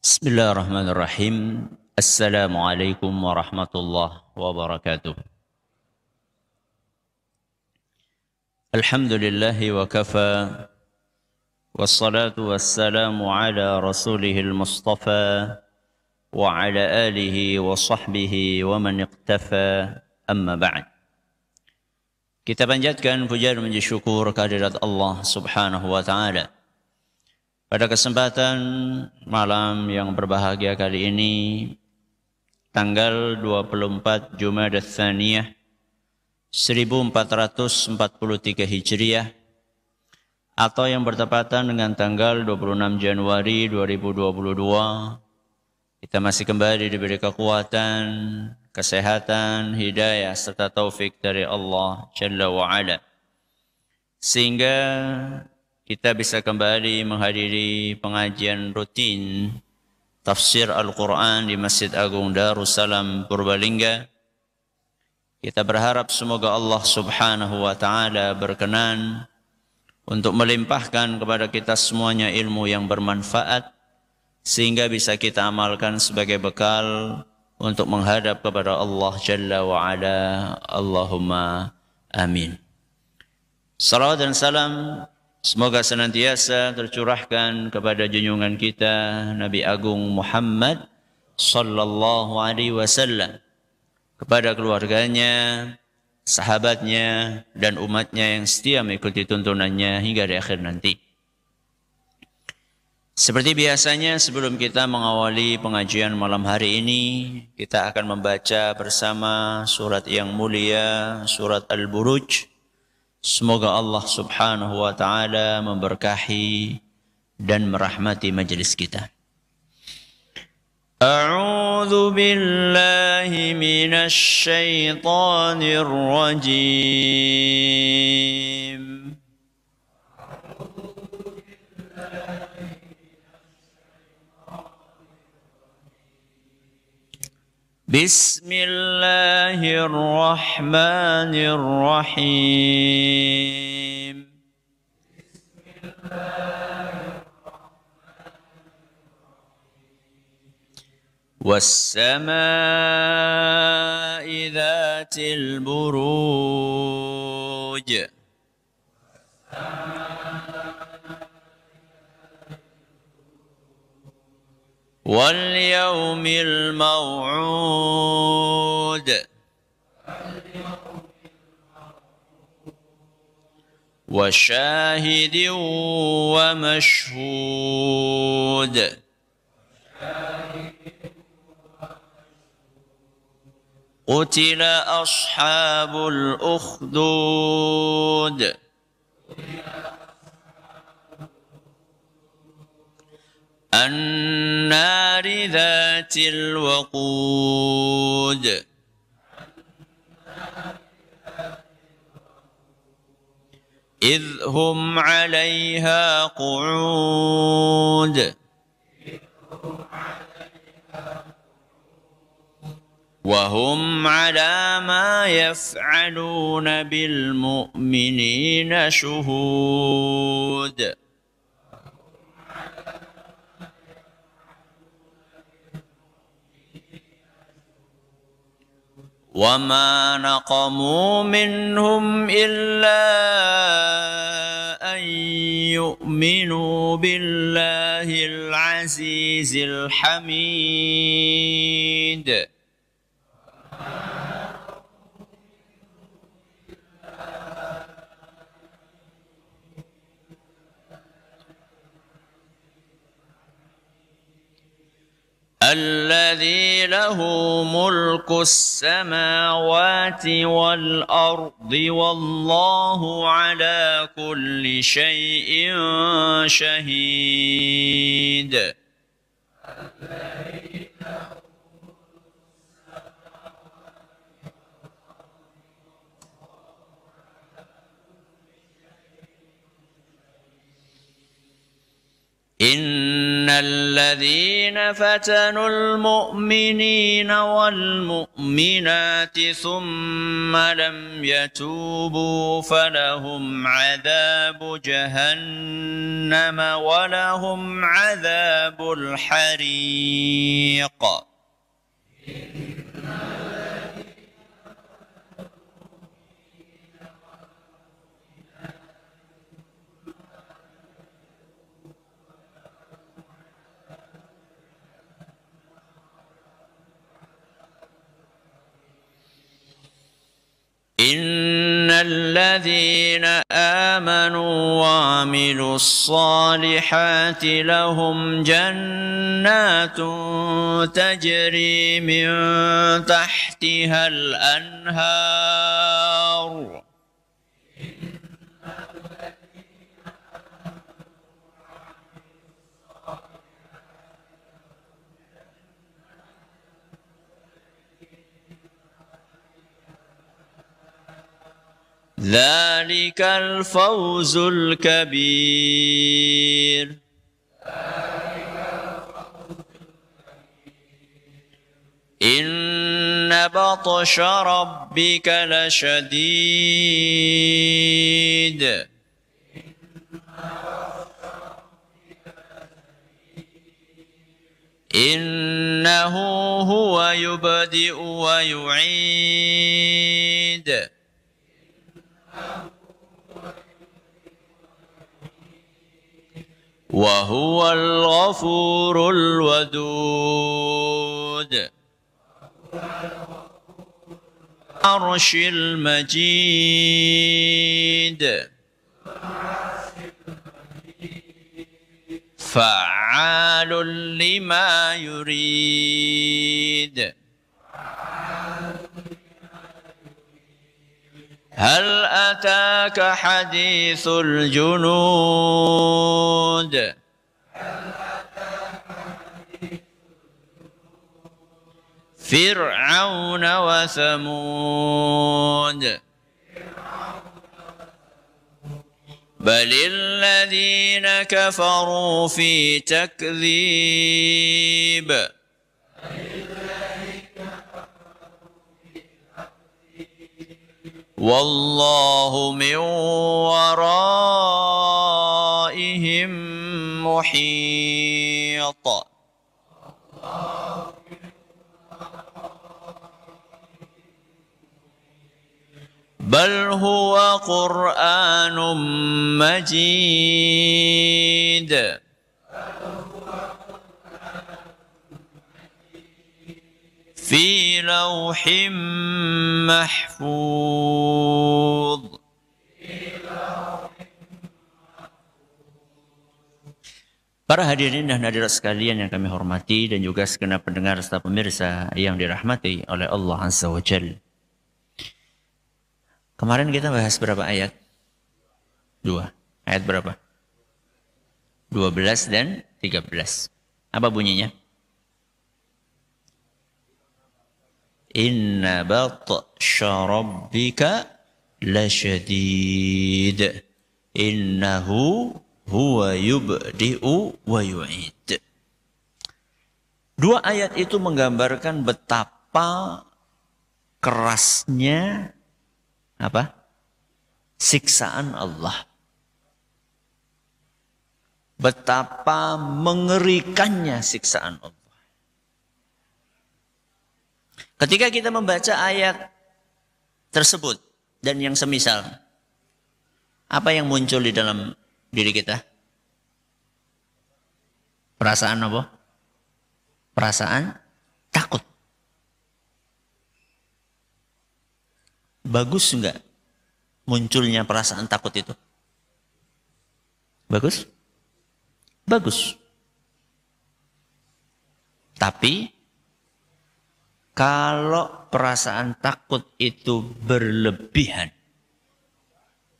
Bismillahirrahmanirrahim. Assalamualaikum warahmatullahi wabarakatuh. Alhamdulillahi wa kafa. Wassalatu wassalamu ala rasulihil mustafa wa ala alihi wa sahbihi wa man iqtafa, amma ba'd. Kita panjatkan puja dan puji syukur kehadirat Allah subhanahu wa ta'ala. Pada kesempatan malam yang berbahagia kali ini, tanggal 24 Jumadats Tsaniyah 1443 Hijriah, atau yang bertepatan dengan tanggal 26 Januari 2022, kita masih kembali diberi kekuatan, kesehatan, hidayah, serta taufik dari Allah Jalla wa'ala, sehingga kita bisa kembali menghadiri pengajian rutin tafsir Al-Quran di Masjid Agung Darussalam Purbalingga. Kita berharap semoga Allah subhanahu wa ta'ala berkenan untuk melimpahkan kepada kita semuanya ilmu yang bermanfaat, sehingga bisa kita amalkan sebagai bekal untuk menghadap kepada Allah Jalla wa'ala. Allahumma amin. Salawat dan salam semoga senantiasa tercurahkan kepada junjungan kita Nabi Agung Muhammad sallallahu alaihi wasallam, kepada keluarganya, sahabatnya, dan umatnya yang setia mengikuti tuntunannya hingga di akhir nanti. Seperti biasanya, sebelum kita mengawali pengajian malam hari ini, kita akan membaca bersama surat yang mulia, surat Al-Buruj. Semoga Allah subhanahu wa ta'ala memberkahi dan merahmati majelis kita. A'udzu billahi minasy syaithanir rajim. Bismillahirrahmanirrahim. Was-samaa'i dzatil buruj. وَالْيَوْمِ الْمَوْعُودِ وَشَاهِدٍ وَمَشْهُودٍ قُتِلَ أَصْحَابُ الْأُخْدُودِ النار ذات الوقود إذ هم عليها قعود وهم على ما يفعلون بالمؤمنين شهود وما نقموا منهم إلا أن يؤمنوا بالله العزيز الحميد الذي له ملك السماوات والأرض والله على كل شيء شهيد إن الذين فتنوا المؤمنين والمؤمنات ثم لم يتوبوا فلهم عذاب جهنم ولهم عذاب الحريق. إن الذين آمنوا وعملوا الصالحات لهم جنات تجري من تحتها الأنهار ذلك الفوز الكبير. إن بطش ربك لشديد إنه هو يبدئ ويعيد وهو الغفور الودود العرش المجيد فعال لما يريد هل أتاك حديث الجنود فرعون وثمود بل الذين كفروا في تكذيب والله من ورائهم محيط. بل هو قرآن مجيد في لوح محفوظ. Para hadirin dan hadirat sekalian yang kami hormati dan juga segenap pendengar serta pemirsa yang dirahmati oleh Allah Azza wa Jalla. Kemarin kita bahas berapa ayat? 2. Ayat berapa? 12 dan 13. Apa bunyinya? Inna batsha rabbika lasyadid. Innahu huwa yubdi'u wa yu'id. 2 ayat itu menggambarkan betapa kerasnya apa? Siksaan Allah. Betapa mengerikannya siksaan Allah. Ketika kita membaca ayat tersebut dan yang semisal, apa yang muncul di dalam diri kita? Perasaan apa? Perasaan takut. Bagus enggak munculnya perasaan takut itu? Bagus? Bagus. Tapi kalau perasaan takut itu berlebihan,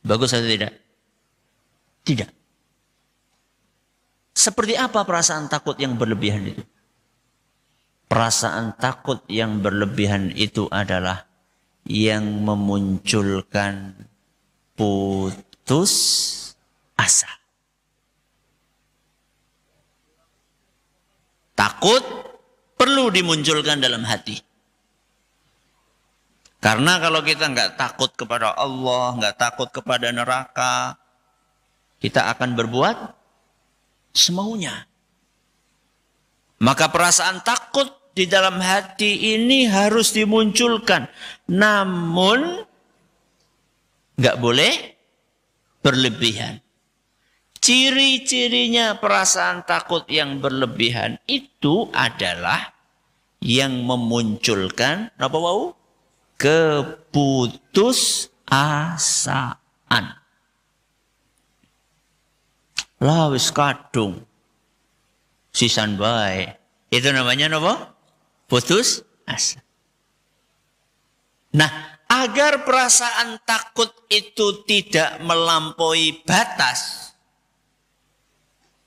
bagus atau tidak? Tidak. Seperti apa perasaan takut yang berlebihan itu? Perasaan takut yang berlebihan itu adalah yang memunculkan putus asa. Takut perlu dimunculkan dalam hati. Karena kalau kita nggak takut kepada Allah, nggak takut kepada neraka, kita akan berbuat semaunya. Maka perasaan takut di dalam hati ini harus dimunculkan. Namun nggak boleh berlebihan. Ciri-cirinya perasaan takut yang berlebihan itu adalah yang memunculkan apa wau? Keputusasaan. Lah wis kadung. Sisan bae. Itu namanya apa? Putus asa. Nah, agar perasaan takut itu tidak melampaui batas,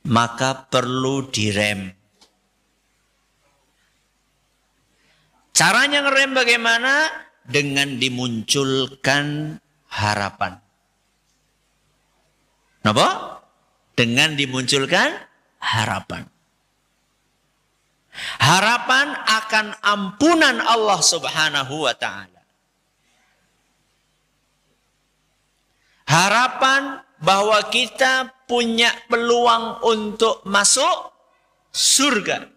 maka perlu direm. Caranya ngerem bagaimana? Dengan dimunculkan harapan. Kenapa? Dengan dimunculkan harapan. Harapan akan ampunan Allah Subhanahu wa ta'ala. Harapan bahwa kita punya peluang untuk masuk surga.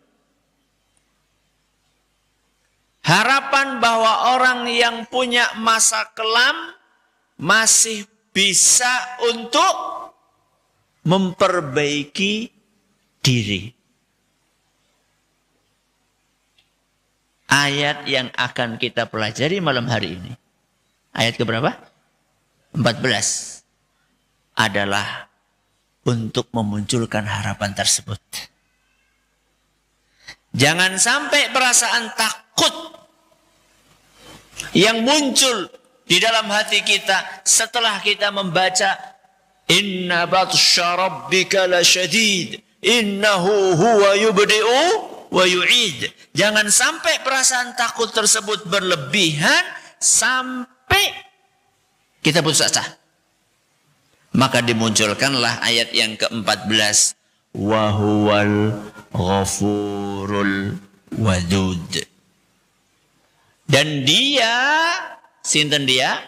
Harapan bahwa orang yang punya masa kelam masih bisa untuk memperbaiki diri. Ayat yang akan kita pelajari malam hari ini. Ayat keberapa? 14. Adalah untuk memunculkan harapan tersebut. Jangan sampai perasaan takut yang muncul di dalam hati kita setelah kita membaca Inna batsya rabbika lasyadid innahu huwa yubdi'u wa yu'id. Jangan sampai perasaan takut tersebut berlebihan sampai kita putus asa. Maka dimunculkanlah ayat yang ke-14. Wa huwal ghafurul wadud. Dan dia, sinten dia?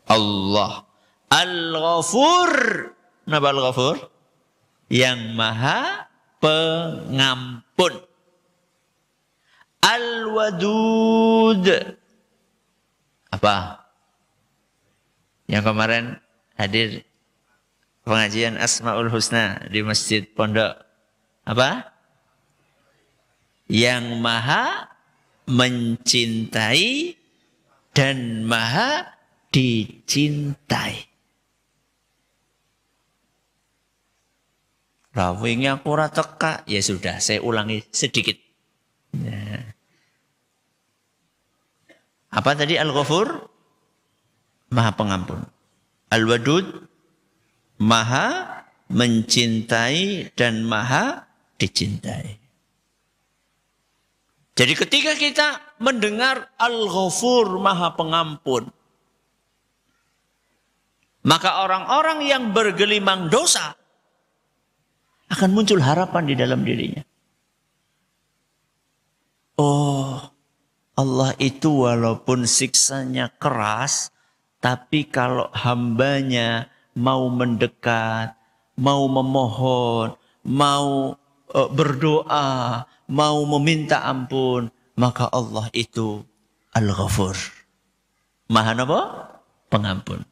Allah. Al-Ghafur. Napa Al-Ghafur? Yang maha pengampun. Al-Wadud. Apa? Yang kemarin hadir pengajian Asmaul Husna di Masjid Pondok. Apa? Yang maha mencintai dan maha dicintai. Rawingnya aku ora teka, ya sudah saya ulangi sedikit. Ya. Apa tadi Al-Ghafur? Maha pengampun. Al-Wadud, maha mencintai dan maha dicintai. Jadi ketika kita mendengar Al-Ghafur, maha pengampun, maka orang-orang yang bergelimang dosa akan muncul harapan di dalam dirinya. Oh, Allah itu walaupun siksanya keras, tapi kalau hambanya mau mendekat, mau memohon, mau berdoa, mau meminta ampun, maka Allah itu Al-Ghafur. Maha apa? Pengampun.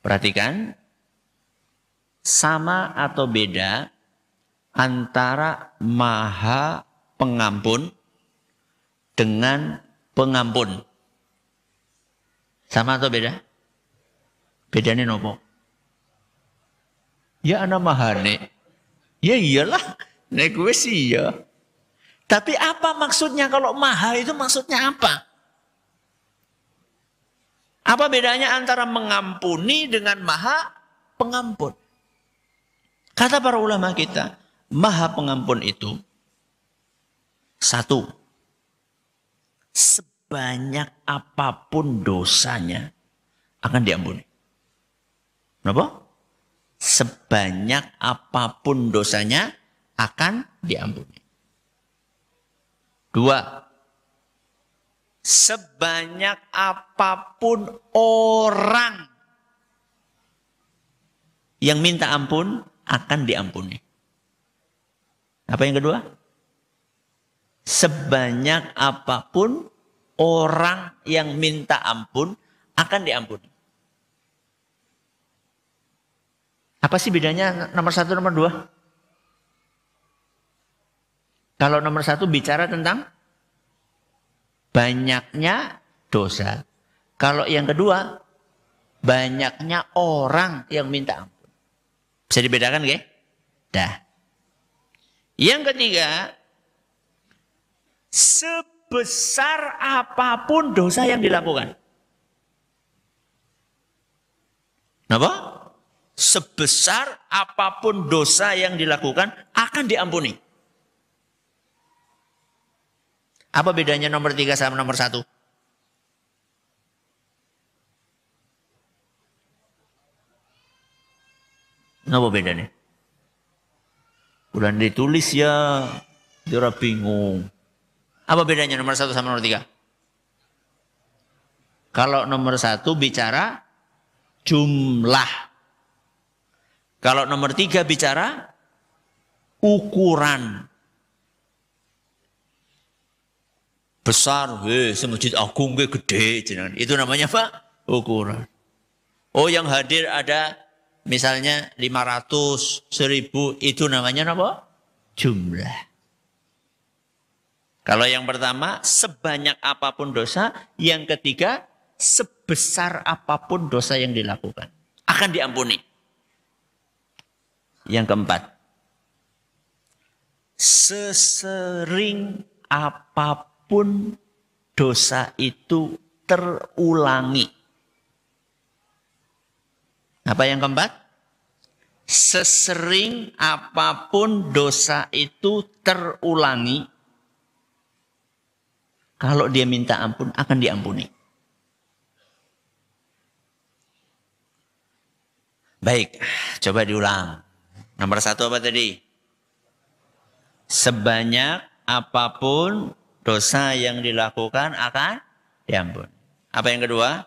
Perhatikan, sama atau beda antara maha pengampun dengan pengampun? Sama atau beda? Bedanya nopo? Ya ana mahane. Ya iyalah, nek gue sih ya. Tapi apa maksudnya kalau maha itu maksudnya apa? Apa bedanya antara mengampuni dengan maha pengampun? Kata para ulama kita, maha pengampun itu satu, sebanyak apapun dosanya akan diampuni. Kenapa? Sebanyak apapun dosanya akan diampuni. 2. Sebanyak apapun orang yang minta ampun akan diampuni. Apa yang kedua? Sebanyak apapun orang yang minta ampun akan diampuni. Apa sih bedanya nomor 1, nomor 2? Kalau nomor 1 bicara tentang banyaknya dosa. Kalau yang kedua, banyaknya orang yang minta ampun. Bisa dibedakan nggih? Dah. Yang ketiga, sebesar apapun dosa yang dilakukan. Kenapa? Sebesar apapun dosa yang dilakukan akan diampuni. Apa bedanya nomor 3 sama nomor 1? Apa bedanya? Udah ditulis ya, dia bingung. Apa bedanya nomor 1 sama nomor 3? Kalau nomor 1 bicara jumlah. Kalau nomor 3 bicara ukuran. Besar, semajid agung gede. Itu namanya apa? Ukuran. Oh, yang hadir ada misalnya 500, 1000, itu namanya apa? Jumlah. Kalau yang pertama, sebanyak apapun dosa. Yang ketiga, sebesar apapun dosa yang dilakukan akan diampuni. Yang keempat, sesering apapun dosa itu terulangi. Apa yang keempat? Sesering apapun dosa itu terulangi, kalau dia minta ampun akan diampuni. Baik, coba diulang. Nomor 1 apa tadi? Sebanyak apapun dosa yang dilakukan akan diampuni. Apa yang kedua?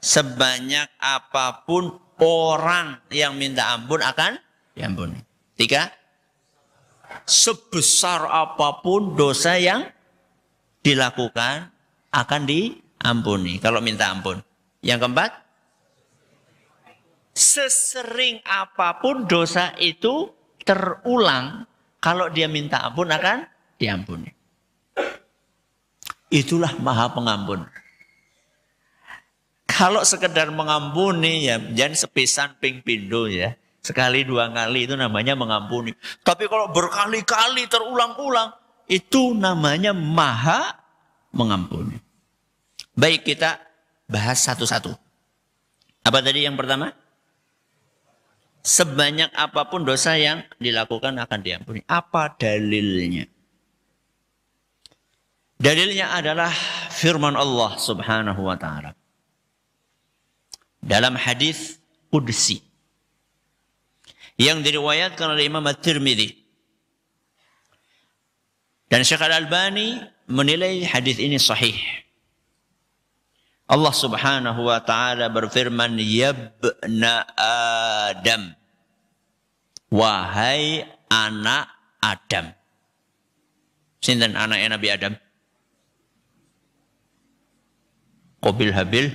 Sebanyak apapun orang yang minta ampun akan diampuni. 3. Sebesar apapun dosa yang dilakukan akan diampuni kalau minta ampun. Yang keempat, sesering apapun dosa itu terulang, kalau dia minta ampun akan diampuni. Itulah Maha Pengampun. Kalau sekedar mengampuni ya jangan sepisan ping pindo ya. Sekali 2 kali itu namanya mengampuni. Tapi kalau berkali-kali terulang-ulang itu namanya Maha Mengampuni. Baik, kita bahas satu-satu. Apa tadi yang pertama? Sebanyak apapun dosa yang dilakukan akan diampuni. Apa dalilnya? Dalilnya adalah firman Allah Subhanahu wa taala. Dalam hadis qudsi yang diriwayatkan oleh Imam At-Tirmidzi. Dan Syekh Al-Albani menilai hadis ini sahih. Allah Subhanahu wa taala berfirman, "Ya ibna Adam." Wahai anak Adam. Sinten anaknya Nabi Adam? Qabil Habil.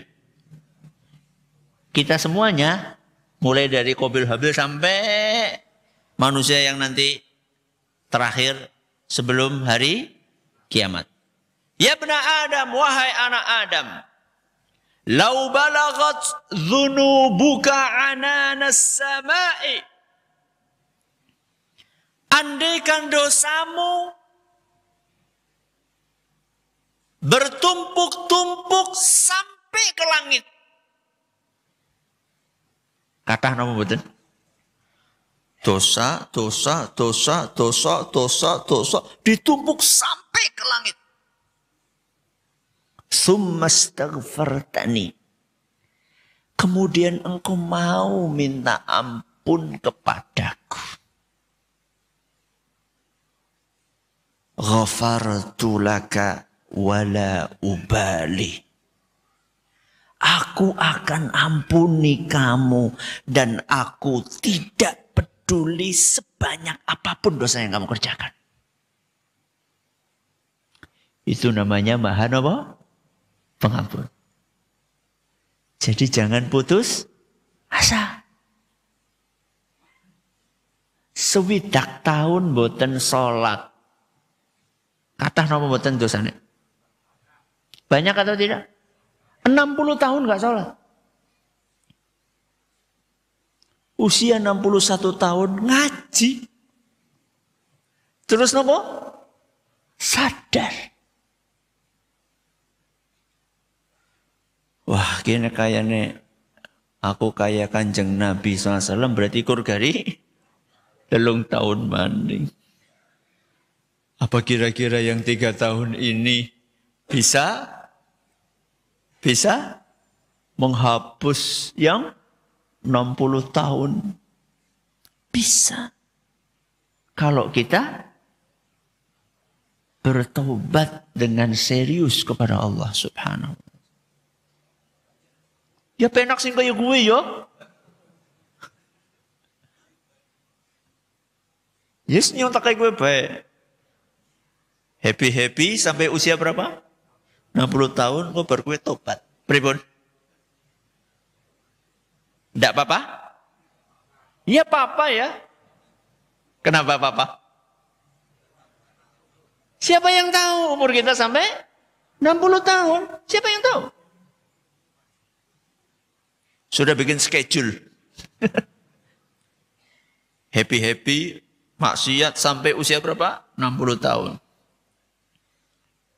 Kita semuanya, mulai dari Qabil Habil sampai manusia yang nanti terakhir sebelum hari kiamat. Ya ibna Adam, wahai anak Adam. Lau balagat dhunubuka ananas sama'i. Andaikan dosamu bertumpuk-tumpuk sampai ke langit. Kathah napa mboten? Dosa ditumpuk sampai ke langit. Tsummastaghfartani. Kemudian engkau mau minta ampun kepadaku. ghafartu laka wala ubali. Aku akan ampuni kamu dan aku tidak peduli sebanyak apapun dosa yang kamu kerjakan. Itu namanya Maha apa? Pengampun. Jadi jangan putus asa. Sewidak tahun boten sholat. Kathah napa boten dosane? Banyak atau tidak? 60 tahun enggak sholat. Usia 61 tahun ngaji. Terus napa? Sadar. Wah, kene kayane aku kaya Kanjeng Nabi SAW berarti kurgari 3 tahun maning. Apa kira-kira yang 3 tahun ini bisa menghapus yang 60 tahun? Bisa. Kalau kita bertobat dengan serius kepada Allah Subhanahu. Ya penak sing kaya gue ya. Yes, nyontak kayak gue baik. Happy sampai usia berapa? 60 tahun gue baru gue tobat. Pripun? Tidak apa-apa? Iya apa-apa ya. Kenapa apa-apa? Siapa yang tahu umur kita sampai 60 tahun? Siapa yang tahu? Sudah bikin schedule. Happy maksiat sampai usia berapa? 60 tahun.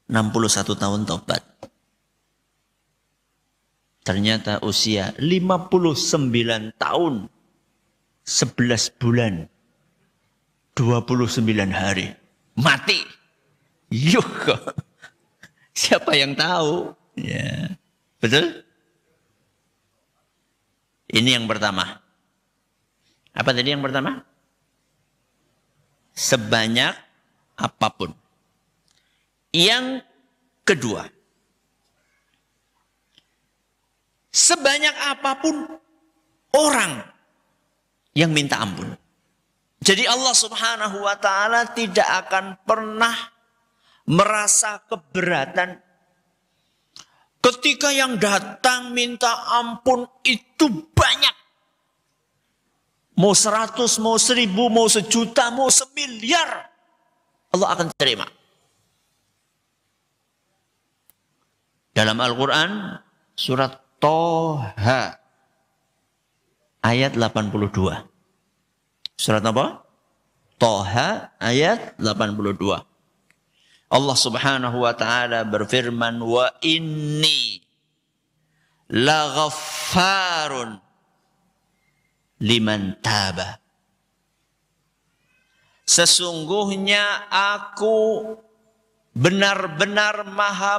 61 tahun tobat. Ternyata usia 59 tahun, 11 bulan, 29 hari. Mati. Yuk. Siapa yang tahu? Ya. Betul? Ini yang pertama. Apa tadi yang pertama? Sebanyak apapun. Yang kedua, sebanyak apapun orang yang minta ampun. Jadi Allah Subhanahu wa ta'ala tidak akan pernah merasa keberatan ketika yang datang minta ampun itu banyak. Mau 100, mau 1000, mau sejuta, mau semiliar. Allah akan terima. Dalam Al-Quran, surat Toha, ayat 82. Surat apa? Toha, ayat 82. Allah Subhanahu wa ta'ala berfirman, wa inni laghaffarun liman taba. Sesungguhnya aku benar-benar maha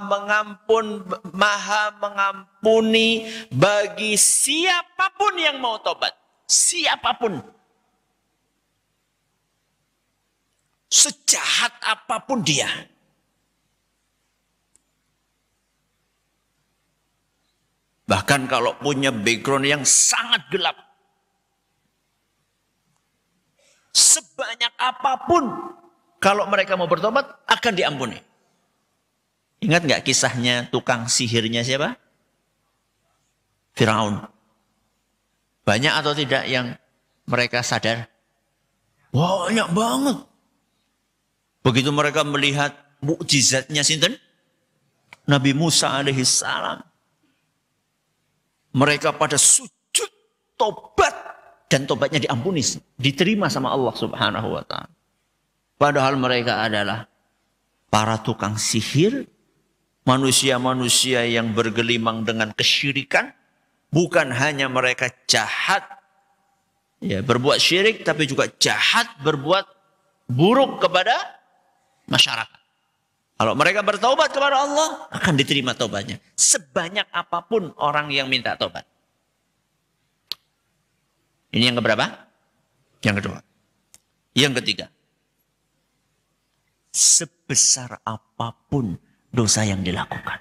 mengampuni bagi siapapun yang mau tobat. Siapapun. Sejahat apapun dia. Bahkan kalau punya background yang sangat gelap. Sebanyak apapun. Kalau mereka mau bertobat akan diampuni. Ingat nggak kisahnya tukang sihirnya siapa? Firaun. Banyak atau tidak yang mereka sadar? Banyak banget. Begitu mereka melihat mukjizatnya sinten? Nabi Musa alaihissalam. Mereka pada sujud tobat dan tobatnya diampuni, diterima sama Allah Subhanahu wa ta'ala. Padahal mereka adalah para tukang sihir, manusia-manusia yang bergelimang dengan kesyirikan. Bukan hanya mereka jahat, ya, berbuat syirik, tapi juga jahat, berbuat buruk kepada masyarakat. Kalau mereka bertaubat kepada Allah, akan diterima taubatnya. Sebanyak apapun orang yang minta taubat. Ini yang keberapa? Yang kedua. Yang ketiga. sebesar apapun dosa yang dilakukan.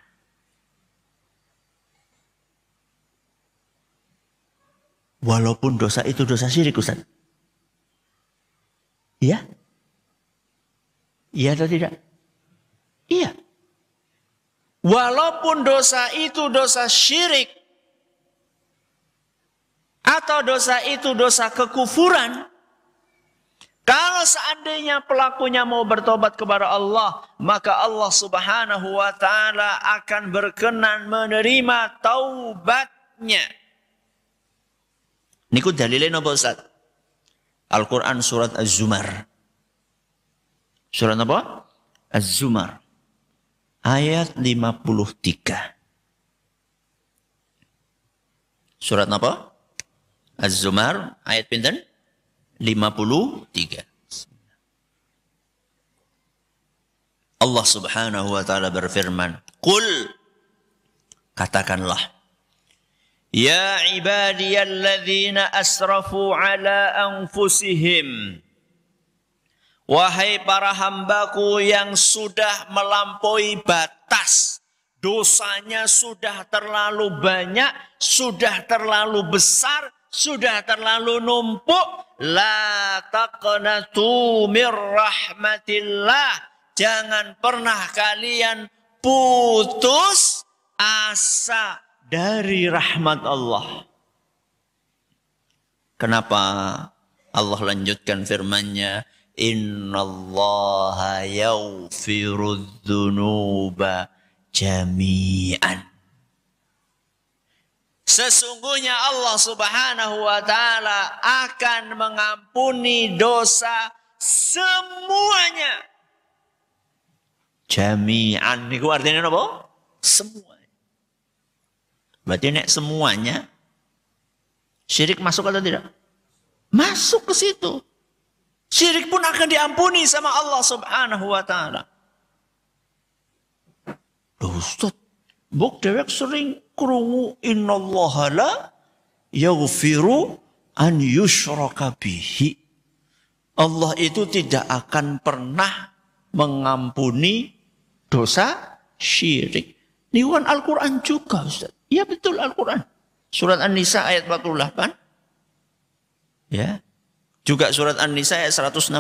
Walaupun dosa itu dosa syirik, Ustaz. Iya? Iya atau tidak? Iya. Walaupun dosa itu dosa syirik, atau dosa itu dosa kekufuran, kalau seandainya pelakunya mau bertobat kepada Allah, maka Allah Subhanahu wa ta'ala akan berkenan menerima taubatnya. Niku dalilnya apa, Ustaz? Al-Quran surat Az-Zumar. Surat apa? Az-Zumar. Ayat 53. Surat apa? Az-Zumar ayat pinten? 53. Allah Subhanahu wa taala berfirman, "Qul," katakanlah, "Ya ibadiyalladzina asrafu ala anfusihim." Wahai para hambaku yang sudah melampaui batas, dosanya sudah terlalu banyak, sudah terlalu besar, sudah terlalu numpuk. La taqnatu mir rahmatillah. Jangan pernah kalian putus asa dari rahmat Allah. Kenapa Allah lanjutkan firman-Nya? Innallaha yaghfirudz dzunuba jami'an. Sesungguhnya Allah Subhanahu wa taala akan mengampuni dosa semuanya. Jami'an niku artinya apa? Semua. Berarti nek semuanya syirik masuk atau tidak? Masuk ke situ. Syirik pun akan diampuni sama Allah Subhanahu wa taala. Ustaz, buk dewek sering krungu innallaha la yaghfiru an yushraka bihi. Allah itu tidak akan pernah mengampuni dosa syirik. Ini kan Al-Quran juga, Ustaz. Ya betul Al-Quran. Surat An-Nisa ayat 48. Ya. Juga surat An-Nisa ayat 116.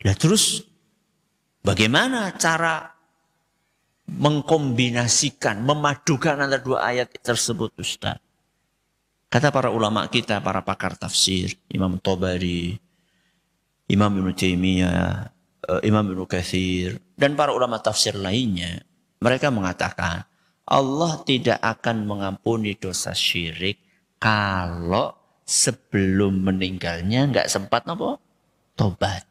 Nah terus bagaimana cara mengkombinasikan, memadukan antara dua ayat tersebut, Ustaz? Kata para ulama kita, para pakar tafsir, Imam Tabari, Imam Ibnu Taimiyah, Imam Ibnu Katsir, dan para ulama tafsir lainnya, mereka mengatakan Allah tidak akan mengampuni dosa syirik kalau sebelum meninggalnya nggak sempat apa? Tobat.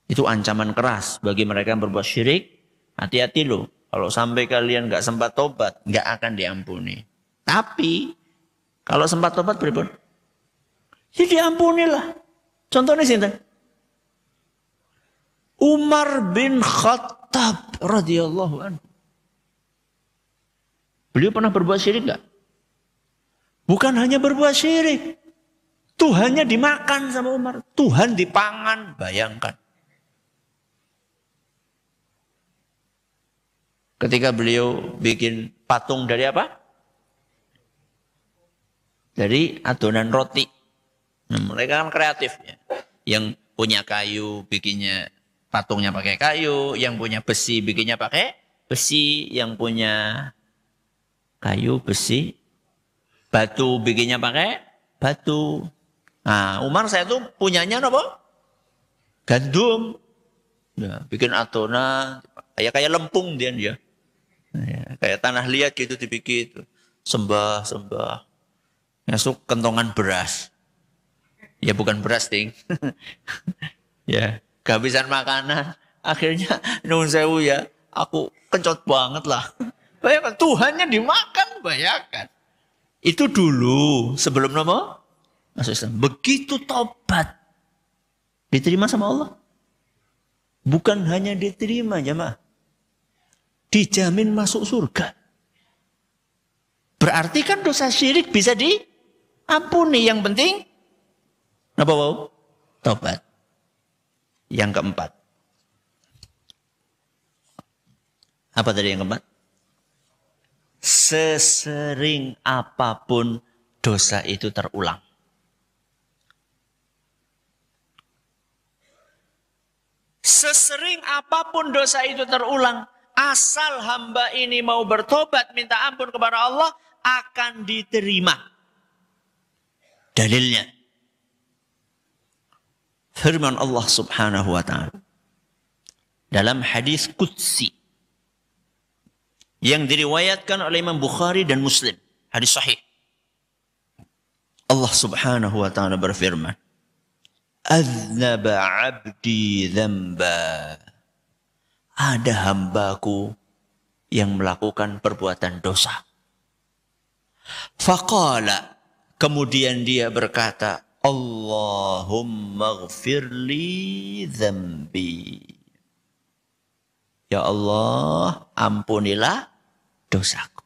Itu ancaman keras bagi mereka yang berbuat syirik. Hati-hati loh, kalau sampai kalian nggak sempat tobat, nggak akan diampuni. Tapi kalau sempat tobat beribun, ya diampunilah. Contohnya sini, Umar bin Khattab radhiyallahu anhu. Beliau pernah berbuat syirik nggak? Bukan hanya berbuat syirik. Tuhannya dimakan sama Umar. Tuhan dipangan. Bayangkan. Ketika beliau bikin patung dari apa? Dari adonan roti. Nah, mereka kan kreatif. Ya. Yang punya kayu bikinnya patungnya pakai kayu. Yang punya besi bikinnya pakai besi. Yang punya kayu, besi, batu bikinnya pakai batu. Nah, Umar saya tuh punyanya apa? Gandum. Ya, bikin adonan, kayak lempung dia. Nah, ya, kayak tanah liat gitu dibikin. Sembah. Masuk kentongan beras. Ya bukan beras, ting. Ya, kehabisan makanan. Akhirnya nuwun sewu ya, aku kencot banget lah. Bayangkan Tuhannya dimakan, bayangkan. Itu dulu sebelum nama masuk Islam. Begitu tobat diterima sama Allah. Bukan hanya diterima jemaah, dijamin masuk surga. Berarti kan dosa syirik bisa diampuni. Yang penting apa? Tobat. Yang keempat. Apa tadi yang keempat? Sesering apapun dosa itu terulang. Sesering apapun dosa itu terulang, asal hamba ini mau bertobat, minta ampun kepada Allah, akan diterima. Dalilnya, firman Allah Subhanahu wa ta'ala dalam hadis qudsi yang diriwayatkan oleh Imam Bukhari dan Muslim, hadis sahih. Allah Subhanahu wa ta'ala berfirman, "Aznaba 'abdi dzamba." Ada hambaku yang melakukan perbuatan dosa. Faqala, kemudian dia berkata, "Allahumma ighfirli dzambi." Ya Allah, ampunilah dosaku.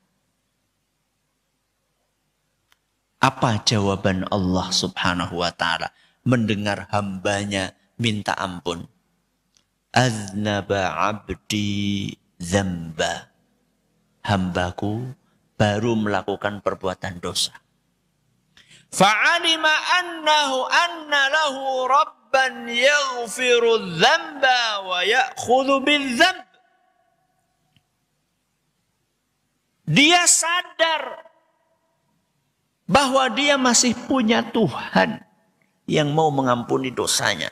Apa jawaban Allah Subhanahu wa ta'ala mendengar hambanya minta ampun? Aznaba 'abdi dzamba. Hambaku baru melakukan perbuatan dosa. Fa'alima anna lahu rabban yaghfiru dzamba wa ya'khudhu bidzamb. Dia sadar bahwa dia masih punya Tuhan yang mau mengampuni dosanya.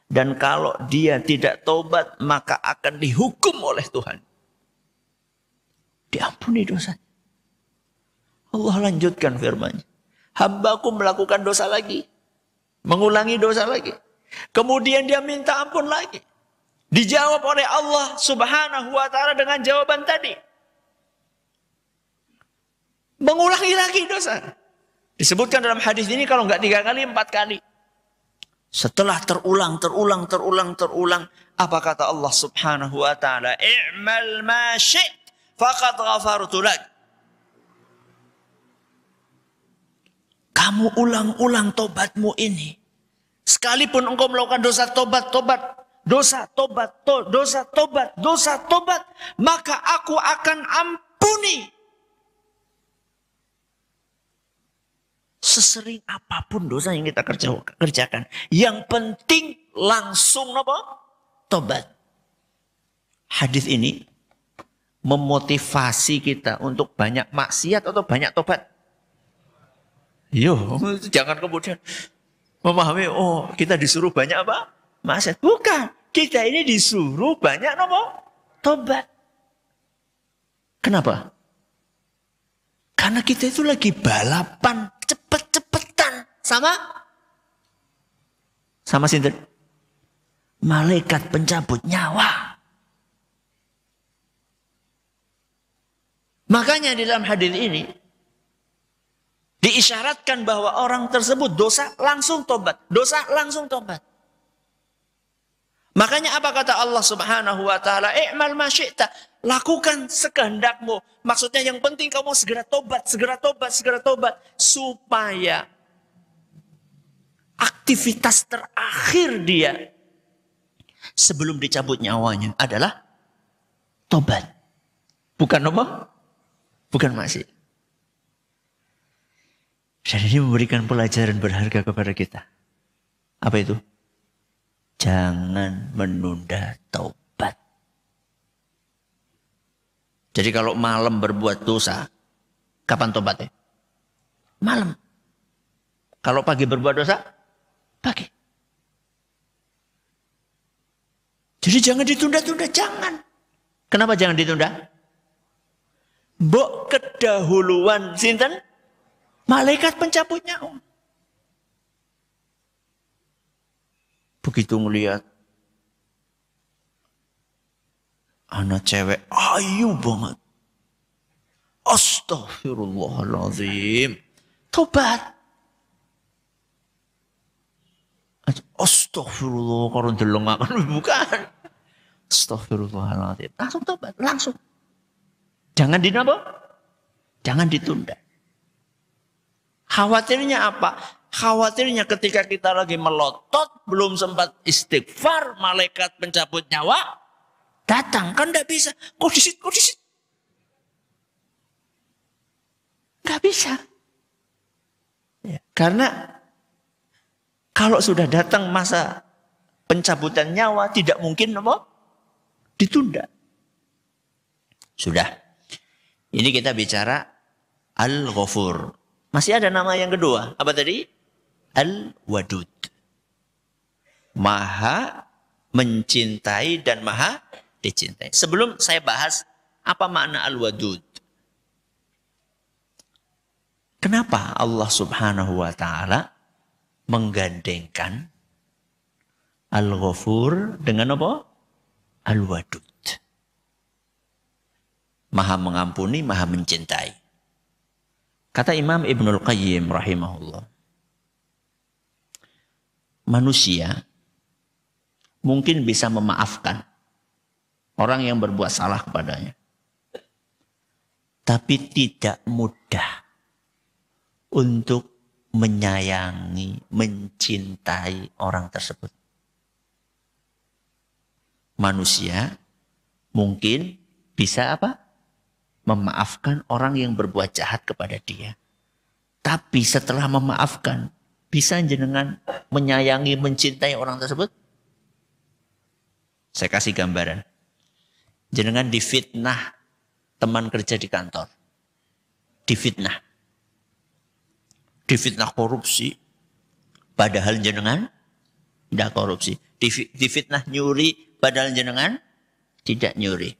Dan kalau dia tidak tobat, maka akan dihukum oleh Tuhan. Diampuni dosanya. Allah lanjutkan firman-Nya. Hambaku melakukan dosa lagi. Mengulangi dosa lagi. Kemudian dia minta ampun lagi. Dijawab oleh Allah Subhanahu wa ta'ala dengan jawaban tadi. Mengulangi lagi dosa. Disebutkan dalam hadis ini kalau enggak 3 kali, 4 kali. Setelah terulang. Apa kata Allah Subhanahu wa ta'ala? I'mal ma syi't faqad ghafartu lak. Kamu ulang-ulang tobatmu ini. Sekalipun engkau melakukan dosa tobat. Dosa tobat. Maka aku akan ampuni. Sesering apapun dosa yang kita kerjakan. Yang penting langsung tobat. Hadis ini memotivasi kita untuk banyak maksiat atau banyak tobat. Jangan kemudian memahami, kita disuruh banyak apa? Maksiat. Bukan. Kita ini disuruh banyak tobat. Kenapa? Karena kita itu lagi balapan cepet-cepetan sama sinten? Malaikat pencabut nyawa. Makanya di dalam hadis ini diisyaratkan bahwa orang tersebut dosa langsung tobat. Makanya apa kata Allah Subhanahu wa ta'ala? I'mal ma syi'ta. Lakukan sekehendakmu. Maksudnya yang penting kamu segera tobat. Supaya aktivitas terakhir dia sebelum dicabut nyawanya adalah tobat. Bukan apa? Bukan maksiat. Dan ini memberikan pelajaran berharga kepada kita. Apa itu? Jangan menunda taubat. Jadi kalau malam berbuat dosa, kapan tobatnya? Malam. Kalau pagi berbuat dosa, pagi. Jadi jangan ditunda-tunda, jangan. Kenapa jangan ditunda? Mbok kedahuluan sinten? Malaikat pencabut nyawa. Begitu ngelihat anak cewek ayu banget. Astaghfirullahaladzim. Tobat. Astaghfirullah. Kalau delongakan bukan. Astaghfirullahaladzim. Langsung tobat. Langsung. Jangan ditunda. Khawatirnya apa? Khawatirnya ketika kita lagi melotot, belum sempat istighfar, malaikat pencabut nyawa datang. Kan tidak bisa. Kodisit. Nggak bisa. Ya, karena kalau sudah datang masa pencabutan nyawa, tidak mungkin apa? Ditunda. Sudah. Ini kita bicara Al-Ghafur. Masih ada nama yang kedua. Apa tadi? Al-Wadud. Maha mencintai dan maha dicintai. Sebelum saya bahas apa makna Al-Wadud. Kenapa Allah Subhanahu wa taala menggandengkan Al-Ghafur dengan apa? Al-Wadud. Maha mengampuni, maha mencintai. Kata Imam Ibnul Qayyim rahimahullah. Manusia mungkin bisa memaafkan orang yang berbuat salah kepadanya. Tapi tidak mudah untuk menyayangi, mencintai orang tersebut. Manusia mungkin bisa apa? Memaafkan orang yang berbuat jahat kepada dia. Tapi setelah memaafkan, bisa jenengan menyayangi, mencintai orang tersebut? Saya kasih gambaran. Jenengan difitnah teman kerja di kantor. Difitnah korupsi, padahal jenengan tidak korupsi. Difitnah nyuri, padahal jenengan tidak nyuri.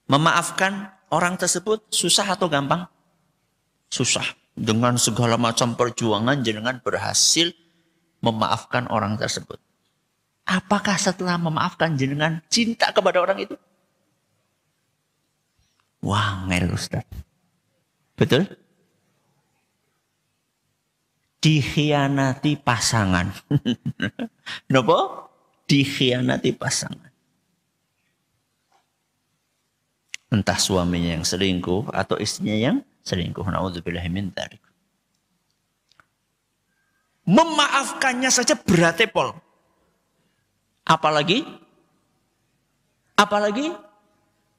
Memaafkan orang tersebut susah atau gampang? Susah. Dengan segala macam perjuangan jenengan berhasil memaafkan orang tersebut. Apakah setelah memaafkan jenengan cinta kepada orang itu? Wah, ngel Ustaz. Betul? Dikhianati pasangan. Kenapa? Dikhianati pasangan. Entah suaminya yang selingkuh atau istrinya yang selingkuh. Na'udzubillahi min dzalik. Memaafkannya saja berat pol. Apalagi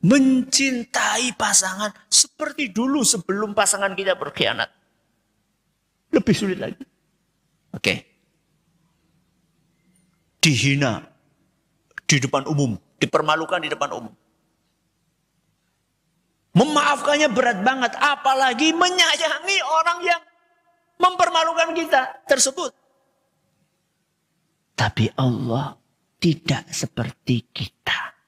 mencintai pasangan seperti dulu sebelum pasangan kita berkhianat. Lebih sulit lagi. Oke. Dihina di depan umum, dipermalukan di depan umum. Memaafkannya berat banget, apalagi menyayangi orang yang mempermalukan kita tersebut. Tapi Allah tidak seperti kita.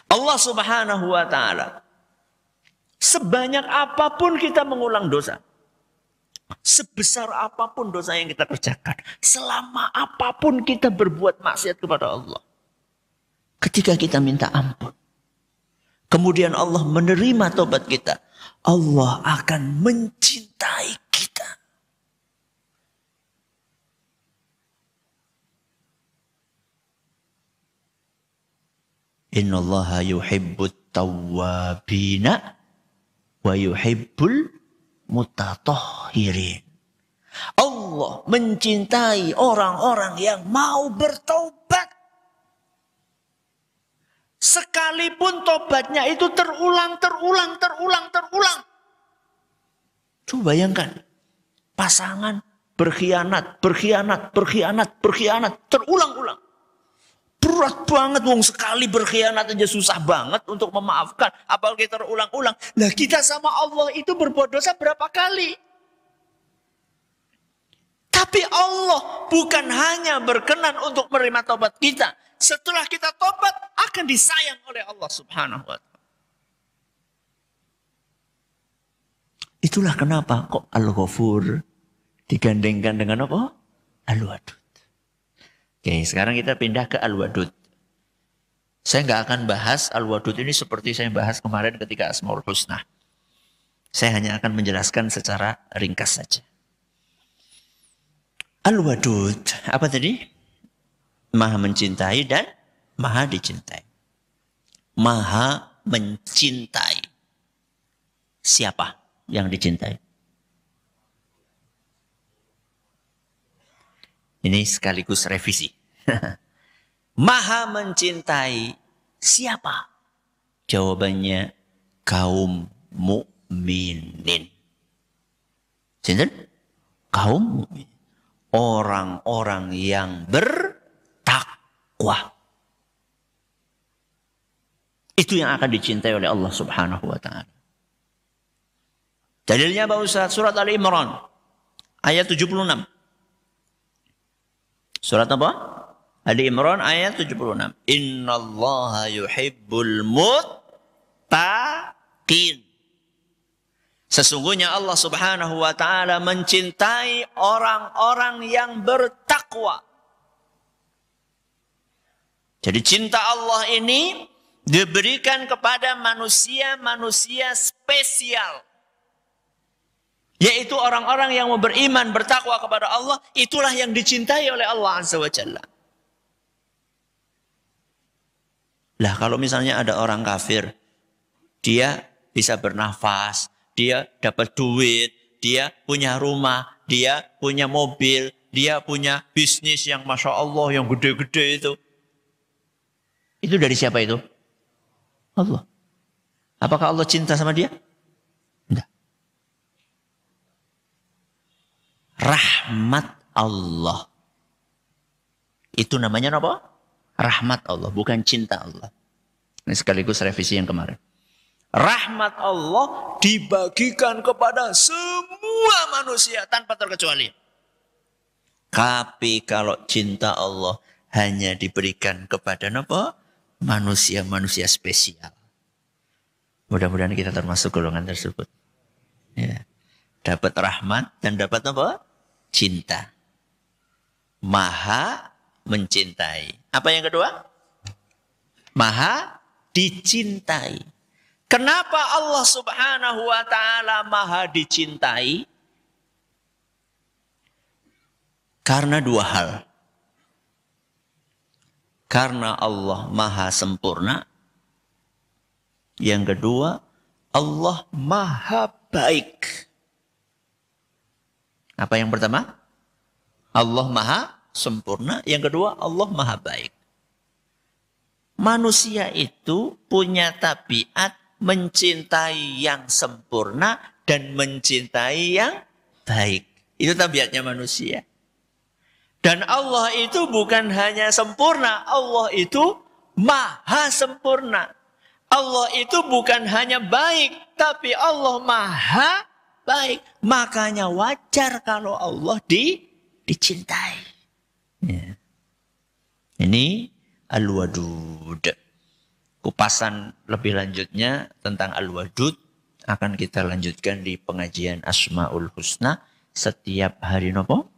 Allah Subhanahu wa taala, sebanyak apapun kita mengulang dosa, sebesar apapun dosa yang kita kerjakan, selama apapun kita berbuat maksiat kepada Allah, ketika kita minta ampun, kemudian Allah menerima tobat kita, Allah akan mencintai kita. Innallaha yuhibbut tawwabina wa yuhibbul mutatahhirin. Allah mencintai orang-orang yang mau bertobat. Sekalipun tobatnya itu terulang. Coba bayangkan. Pasangan berkhianat, terulang-ulang. Berat banget, wong sekali berkhianat aja susah banget untuk memaafkan. Apalagi terulang-ulang. Lah kita sama Allah itu berbuat dosa berapa kali? Tapi Allah bukan hanya berkenan untuk menerima tobat kita. Setelah kita tobat akan disayang oleh Allah Subhanahu wa ta'ala. Itulah kenapa kok Al-Ghafur digandengkan dengan apa? Al-Wadud. Oke, sekarang kita pindah ke Al-Wadud. Saya nggak akan bahas Al-Wadud ini seperti saya bahas kemarin ketika Asmaul Husna. Saya hanya akan menjelaskan secara ringkas saja. Al-Wadud, apa tadi? Maha mencintai dan maha dicintai. Maha mencintai. Siapa? yang dicintai? Ini sekaligus revisi. Maha mencintai siapa? Jawabannya kaum mukminin. Sinten? Kaum mukmin. Orang-orang yang bertakwa. Itu yang akan dicintai oleh Allah Subhanahu wa taala. Dalilnya Pak Ustaz, surat Ali Imran ayat 76. Surat apa? Ali Imran ayat 76. Innallaha yuhibbul muttaqin. Sesungguhnya Allah Subhanahu wa taala mencintai orang-orang yang bertakwa. Jadi cinta Allah ini diberikan kepada manusia-manusia spesial. Yaitu orang-orang yang beriman, bertakwa kepada Allah. Itulah yang dicintai oleh Allah Azza wa Jalla. Lah kalau misalnya ada orang kafir, dia bisa bernafas, dia dapat duit, dia punya rumah, dia punya mobil, dia punya bisnis yang Masya Allah, yang gede-gede itu. Itu dari siapa itu? Allah. Apakah Allah cinta sama dia? Enggak. Rahmat Allah. Itu namanya apa? Rahmat Allah, bukan cinta Allah. Ini sekaligus revisi yang kemarin. Rahmat Allah dibagikan kepada semua manusia tanpa terkecuali. Tapi kalau cinta Allah hanya diberikan kepada apa? Manusia-manusia spesial. Mudah-mudahan kita termasuk golongan tersebut. Ya. Dapat rahmat dan dapat apa? Cinta. Maha mencintai. Apa yang kedua? Maha dicintai. Kenapa Allah Subhanahu wa taala maha dicintai? Karena dua hal. Karena Allah maha sempurna. Yang kedua, Allah maha baik. Apa yang pertama? Allah maha sempurna. Yang kedua, Allah maha baik. Manusia itu punya tabiat mencintai yang sempurna dan mencintai yang baik. Itu tabiatnya manusia. Dan Allah itu bukan hanya sempurna, Allah itu maha sempurna. Allah itu bukan hanya baik, tapi Allah maha baik. Makanya wajar kalau Allah dicintai. Ya. Ini Al-Wadud. Kupasan lebih lanjutnya tentang Al-Wadud akan kita lanjutkan di pengajian Asmaul Husna setiap hari nopo?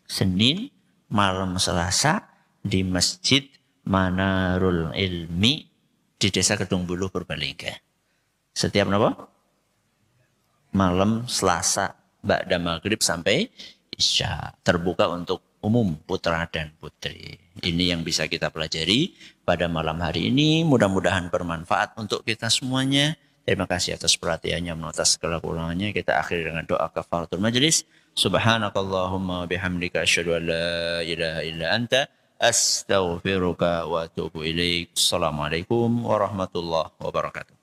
Senin malam Selasa di Masjid Manarul Ilmi di Desa Kedung Buluh Purbalingga. Setiap nopo? Malam Selasa ba'da maghrib sampai Isya. Terbuka untuk umum putra dan putri. Ini yang bisa kita pelajari pada malam hari ini. Mudah-mudahan bermanfaat untuk kita semuanya. Terima kasih atas perhatiannya, atas segala kurangannya. Kita akhiri dengan doa kafaratul majlis. Subhanakallahumma bihamdika asyhadu an la ilaha illa anta astaghfiruka wa atubu ilaik. Assalamualaikum warahmatullahi wabarakatuh.